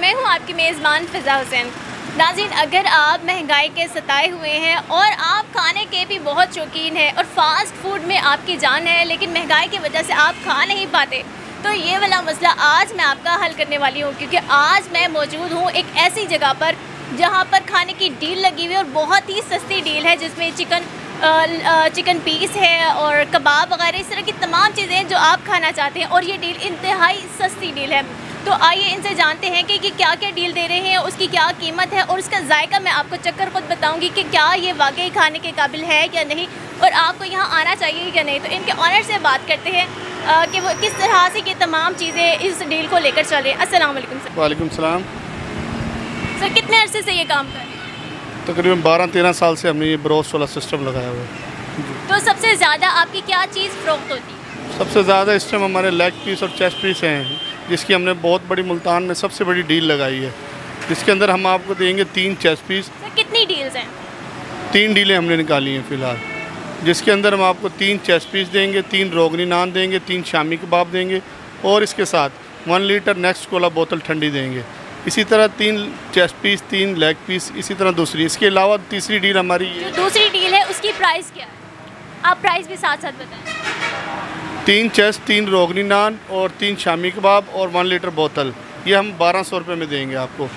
मैं हूं आपकी मेज़बान फ़िज़ा हुसैन। नाज़रीन, अगर आप महंगाई के सताए हुए हैं और आप खाने के भी बहुत शौकीन हैं और फास्ट फूड में आपकी जान है लेकिन महंगाई की वजह से आप खा नहीं पाते, तो ये वाला मसला आज मैं आपका हल करने वाली हूँ। क्योंकि आज मैं मौजूद हूँ एक ऐसी जगह पर जहाँ पर खाने की डील लगी हुई है और बहुत ही सस्ती डील है, जिसमें चिकन पीस है और कबाब वगैरह इस तरह की तमाम चीज़ें जो आप खाना चाहते हैं, और ये डील इंतहाई सस्ती डील है। तो आइए इनसे जानते हैं कि क्या क्या डील दे रहे हैं, उसकी क्या कीमत है और उसका जायका मैं आपको चक्कर खुद बताऊंगी कि क्या ये वाकई खाने के काबिल है या नहीं और आपको यहाँ आना चाहिए या नहीं। तो इनके ऑनर से बात करते हैं कि वो किस तरह से ये तमाम चीज़ें इस डील को लेकर चल रहे हैं। अस्सलाम वालेकुम सर। वालेकुम सलाम। सर, कितने अरसे से ये काम कर रहे हैं? तकरीबन 12-13 साल से हमने ये ब्रोस्ट वाला सिस्टम लगाया हुआ है। तो सबसे ज़्यादा आपकी क्या चीज़ फ़रोख्त होती है? सबसे ज़्यादा इस टाइम हमारे लेग पीस और चेस्ट पीस हैं, जिसकी हमने बहुत बड़ी मुल्तान में सबसे बड़ी डील लगाई है, जिसके अंदर हम आपको देंगे 3 चेस्ट पीस। सर, कितनी डील्स हैं? 3 डीलें हमने निकाली हैं फ़िलहाल, जिसके अंदर हम आपको 3 चेस्ट पीस देंगे, 3 रोगनी नान देंगे, 3 शामी कबाब देंगे और इसके साथ 1 लीटर नेक्स्ट कोला बोतल ठंडी देंगे। इसी तरह 3 चेस्ट पीस, 3 लेग पीस, इसी तरह दूसरी। इसके अलावा तीसरी डील हमारी जो दूसरी डील है उसकी प्राइस क्या है? आप प्राइस भी साथ साथ बताएं। 3 चेस्ट, 3 रोगनी नान और 3 शामी कबाब और 1 लीटर बोतल, ये हम 1200 रुपये में देंगे आपको।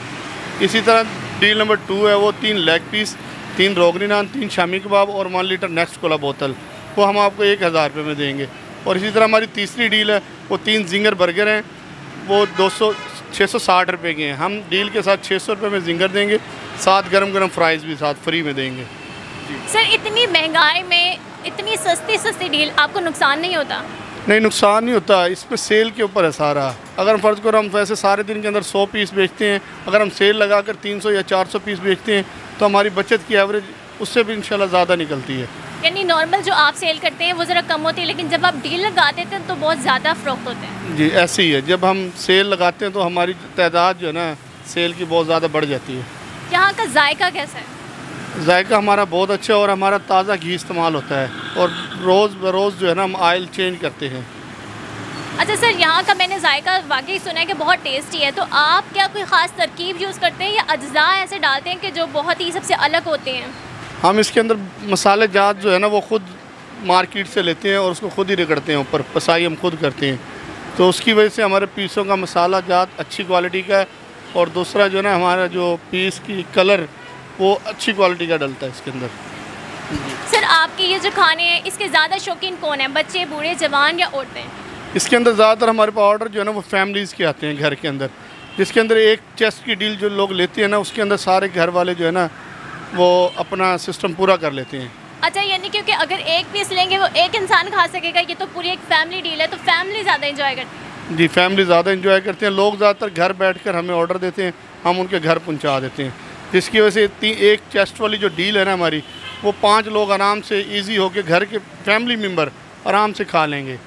इसी तरह डील नंबर 2 है, वो 3 लेग पीस, 3 रोगनी नान, 3 शामी कबाब और 1 लीटर नेक्स्ट कोला बोतल, वो हम आपको 1000 रुपये में देंगे। और इसी तरह हमारी तीसरी डील है, वो 3 जिंगर बर्गर हैं, वो 660 रुपये के हैं। हम डील के साथ 600 रुपये में जिंगर देंगे, साथ गरम फ्राइज़ भी साथ फ्री में देंगे। सर, इतनी महंगाई में इतनी सस्ती डील आपको नुकसान नहीं होता? नहीं, नुकसान नहीं होता, इस पर सेल के ऊपर है सारा। अगर हम फ़र्ज़ करो हम वैसे सारे दिन के अंदर 100 पीस बेचते हैं, अगर हम सेल लगा कर 300 या 400 पीस बेचते हैं तो हमारी बचत की एवरेज उससे भी इंशाल्लाह ज़्यादा निकलती है। यानी नॉर्मल जो आप सेल करते हैं वो ज़रा कम होती है, लेकिन जब आप डील लगाते हैं तो बहुत ज़्यादा फ़रोख्त होते हैं। जी, ऐसे ही है। जब हम सेल लगाते हैं तो हमारी तादाद जो है ना सेल की बहुत ज़्यादा बढ़ जाती है। यहाँ का जायका कैसा है? जायका हमारा बहुत अच्छा है और हमारा ताज़ा घी इस्तेमाल होता है और रोज़ बरोज़ जो है ना हम ऑयल चेंज करते हैं। अच्छा सर, यहाँ का मैंने जायका वाकई सुना है कि बहुत टेस्टी है, तो आप क्या कोई ख़ास तरकीब यूज़ करते हैं या अज्जा ऐसे डालते हैं कि जो बहुत ही सबसे अलग होते हैं? हम इसके अंदर मसाले जात जो है ना वो ख़ुद मार्केट से लेते हैं और उसको ख़ुद ही रगड़ते हैं, ऊपर पसाई हम खुद करते हैं, तो उसकी वजह से हमारे पीसों का मसाला जात अच्छी क्वालिटी का है। और दूसरा जो है ना हमारा जो पीस की कलर वो अच्छी क्वालिटी का डलता है इसके अंदर। सर, आपके ये जो खाने हैं इसके ज़्यादा शौकीन कौन है, बच्चे, बूढ़े, जवान या औरतें? इसके अंदर ज़्यादातर हमारे पास ऑर्डर जो है ना वो फैमिलीज़ के आते हैं घर के अंदर, जिसके अंदर एक चेस्ट की डील जो लोग लेते हैं ना उसके अंदर सारे घर वाले जो है ना वो अपना सिस्टम पूरा कर लेते हैं। अच्छा, यानी क्योंकि अगर एक पीस लेंगे वो एक इंसान खा सकेगा, ये तो पूरी एक फैमिली डील है, तो फैमिली ज़्यादा इंजॉय करती है। जी, फैमिली ज़्यादा इंजॉय करते हैं। लोग ज़्यादातर घर बैठकर हमें ऑर्डर देते हैं, हम उनके घर पहुंचा देते हैं, जिसकी वजह से एक चेस्ट वाली जो डील है ना हमारी, वो 5 लोग आराम से ईजी होकर घर के फैमिली मेम्बर आराम से खा लेंगे।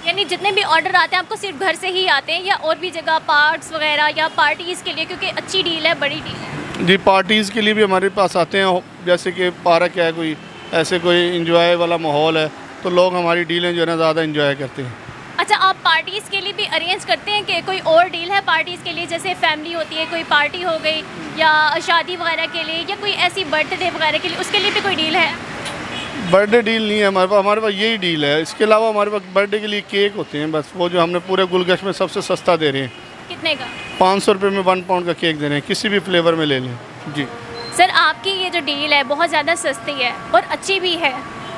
यानी जितने भी ऑर्डर आते हैं आपको सिर्फ घर से ही आते हैं या और भी जगह पार्ट्स वगैरह या पार्टीज़ के लिए, क्योंकि अच्छी डील है, बड़ी डील है? जी, पार्टीज़ के लिए भी हमारे पास आते हैं, जैसे कि पार्क है, कोई ऐसे कोई इंजॉय वाला माहौल है, तो लोग हमारी डीलें जो है ना ज़्यादा इंजॉय करते हैं। अच्छा, आप पार्टीज़ के लिए भी अरेंज करते हैं कि कोई और डील है पार्टीज़ के लिए, जैसे फैमिली होती है, कोई पार्टी हो गई या शादी वगैरह के लिए या कोई ऐसी बर्थडे वगैरह के लिए, उसके लिए भी कोई डील है? बर्थडे डील नहीं है हमारे पास यही डील है। इसके अलावा हमारे पास बर्थडे के लिए केक होते हैं, बस वो जो हमने पूरे गुलगश में सबसे सस्ता दे रहे हैं। कितने का? 500 रुपये में 1 पाउंड का केक दे रहे हैं, किसी भी फ्लेवर में ले लें। जी सर, आपकी ये जो डील है बहुत ज़्यादा सस्ती है और अच्छी भी है,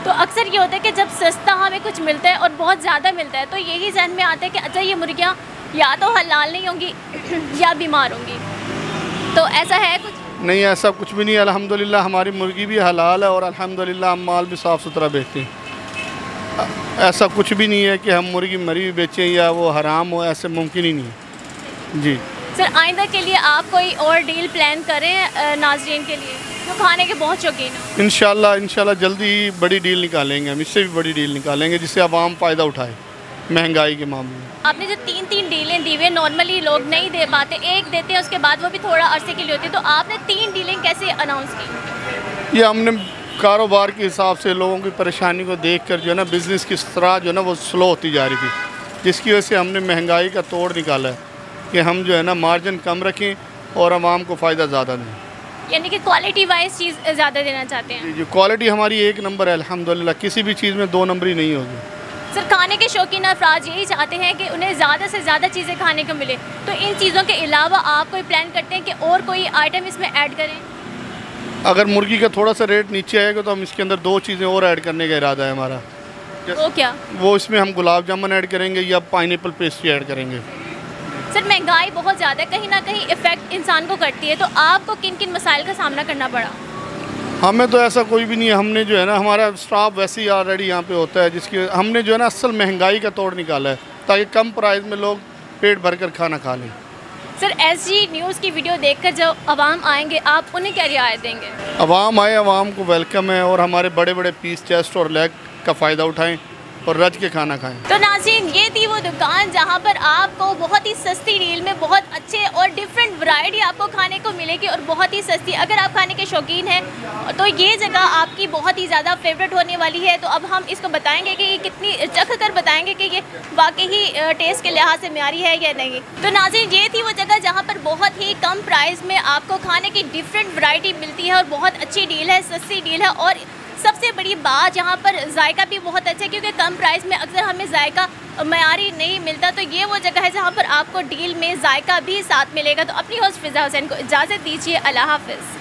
तो अक्सर ये होता है कि जब सस्ता हमें कुछ मिलता है और बहुत ज़्यादा मिलता है तो यही जहन में आता है कि अच्छा ये मुर्गियाँ या तो हलाल नहीं होंगी या बीमार होंगी, तो ऐसा है कुछ? नहीं, ऐसा कुछ भी नहीं है। अल्हम्दुलिल्लाह हमारी मुर्गी भी हलाल है और अल्हम्दुलिल्लाह हम माल भी साफ़ सुथरा बेचते हैं। ऐसा कुछ भी नहीं है कि हम मुर्गी मरी हुई बेचें या वो हराम हो, ऐसे मुमकिन ही नहीं है। जी सर, आइंदा के लिए आप कोई और डील प्लान करें नाज़रीन के लिए जो खाने के बहुत शौकीन हो? इंशाल्लाह जल्दी ही बड़ी डील निकालेंगे हम, इससे भी बड़ी डील निकालेंगे जिससे आवाम फ़ायदा उठाए महंगाई के मामले में। आपने जो 3 डीलें दी हुई, नॉर्मली लोग नहीं दे पाते, एक देते हैं उसके बाद वो भी थोड़ा अरसे के लिए होती है, तो आपने 3 डीलें कैसे अनाउंस की? ये हमने कारोबार के हिसाब से लोगों की परेशानी को देख कर जो है ना बिज़नेस की तरह जो है ना वो स्लो होती जा रही थी, जिसकी वजह से हमने महंगाई का तोड़ निकाला है कि हम जो है ना मार्जिन कम रखें और आवाम को फ़ायदा ज़्यादा दें। यानी कि क्वालिटी वाइज चीज़ ज़्यादा देना चाहते हैं। जी, क्वालिटी हमारी 1 नंबर है अल्हम्दुलिल्लाह, किसी भी चीज़ में 2 नंबरी नहीं होगी। सर, खाने के शौकीन अफराद यही चाहते हैं कि उन्हें ज़्यादा से ज़्यादा चीज़ें खाने को मिले, तो इन चीज़ों के अलावा आप कोई प्लान करते हैं कि और कोई आइटम इसमें ऐड करें? अगर मुर्गी का थोड़ा सा रेट नीचे आएगा तो हम इसके अंदर 2 चीज़ें और ऐड करने का इरादा है हमारा। वो क्या? वो इसमें हम गुलाब जामुन ऐड करेंगे या पाइनएप्पल पेस्ट्री ऐड करेंगे। सर, महंगाई बहुत ज़्यादा है, कहीं ना कहीं इफ़ेक्ट इंसान को करती है, तो आपको किन किन मसाइल का सामना करना पड़ा? हमें तो ऐसा कोई भी नहीं है, हमने जो है ना हमारा स्टाफ वैसे ही ऑलरेडी यहाँ पे होता है, जिसकी हमने जो है ना असल महंगाई का तोड़ निकाला है ताकि कम प्राइस में लोग पेट भर कर खाना खा लें। सर, SG न्यूज़ की वीडियो देखकर जब आवाम आएंगे आप उन्हें क्या रियायत देंगे? आवाम आए, आवाम को वेलकम है और हमारे बड़े बड़े पीस, चेस्ट और लेग का फ़ायदा उठाएँ और रज के खाना खाएं। तो नाज़रीन, ये थी वो दुकान जहाँ पर आपको बहुत ही सस्ती डील में बहुत अच्छे और डिफरेंट वैरायटी आपको खाने को मिलेगी और बहुत ही सस्ती। अगर आप खाने के शौकीन हैं तो ये जगह आपकी बहुत ही ज़्यादा फेवरेट होने वाली है। तो अब हम इसको बताएंगे कि ये कितनी चख कर बताएंगे कि ये वाकई ही टेस्ट के लिहाज से म्यारी है या नहीं। तो नाज़रीन, ये थी वो जगह जहाँ पर बहुत ही कम प्राइस में आपको खाने की डिफरेंट वैरायटी मिलती है और बहुत अच्छी डील है, सस्ती डील है। और सबसे बड़ी बात, यहाँ पर जायका भी बहुत अच्छा है क्योंकि कम प्राइस में अक्सर हमें जायका मयारी नहीं मिलता। तो ये वो जगह है जहाँ पर आपको डील में जायका भी साथ मिलेगा। तो अपनी होस्ट फिज़ा हुसैन को इजाज़त दीजिए। अल्लाह हाफ़िज़।